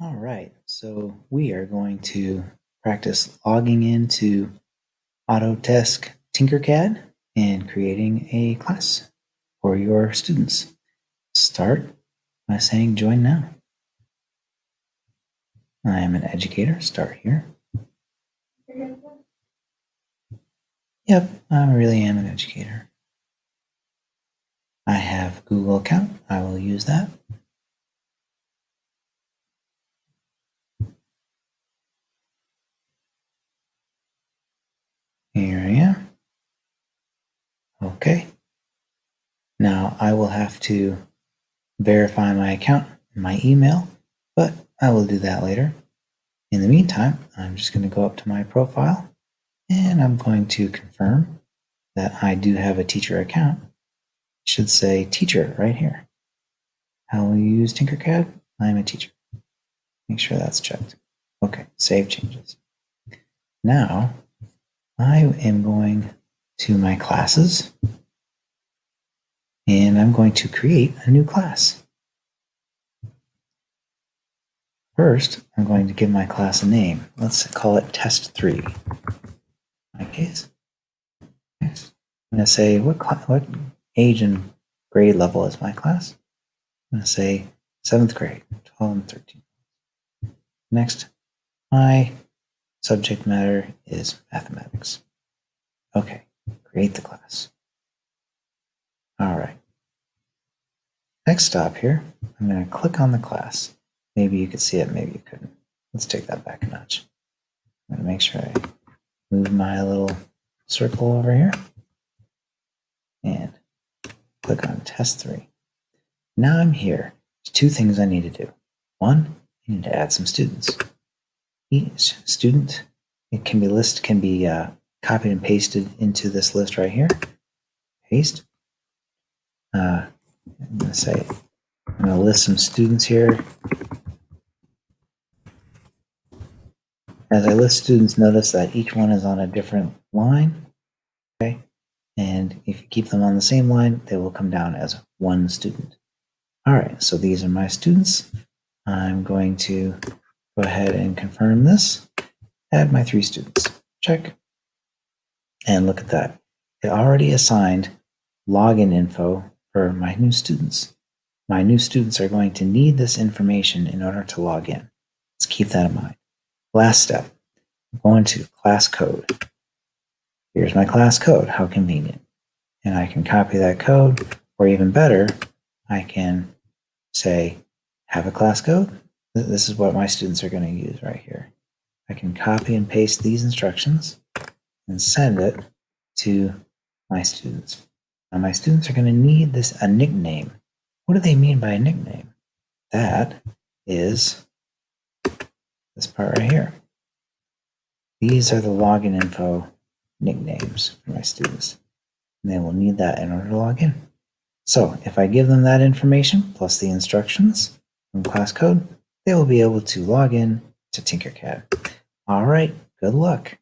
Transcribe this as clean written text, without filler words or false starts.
All right, so we are going to practice logging into Autodesk Tinkercad and creating a class for your students. Start by saying join now. I am an educator, start here. Yep, I really am an educator. I have Google account, I will use that. Here I am. Okay. Now I will have to verify my account and my email, but I will do that later. In the meantime, I'm just going to go up to my profile and I'm going to confirm that I do have a teacher account. It should say teacher right here. How will you use Tinkercad? I'm a teacher. Make sure that's checked. Okay, save changes. Now I am going to my classes and I'm going to create a new class. First, I'm going to give my class a name. Let's call it Test 3. In my case, I'm going to say what age and grade level is my class. I'm going to say 7th grade, 12 and 13. Next, my subject matter is mathematics. Okay, create the class. All right. Next stop here, I'm going to click on the class. Maybe you could see it, maybe you couldn't. Let's take that back a notch. I'm going to make sure I move my little circle over here and click on Test 3. Now I'm here. There's two things I need to do. One, I need to add some students. Each student can be copied and pasted into this list right here. Paste. I'm going to list some students here. As I list students, notice that each one is on a different line. Okay, and if you keep them on the same line, they will come down as one student. All right, so these are my students. I'm going to go ahead and confirm this. Add my 3 students. Check. And look at that. It already assigned login info for my new students. My new students are going to need this information in order to log in. Let's keep that in mind. Last step, I'm going to class code. Here's my class code, how convenient. And I can copy that code, or even better, I can say, have a class code. This is what my students are going to use right here. I can copy and paste these instructions and send it to my students. Now my students are going to need a nickname. What do they mean by a nickname? That is this part right here. These are the login info nicknames for my students. And they will need that in order to log in. So if I give them that information plus the instructions from class code, they will be able to log in to Tinkercad. All right, good luck.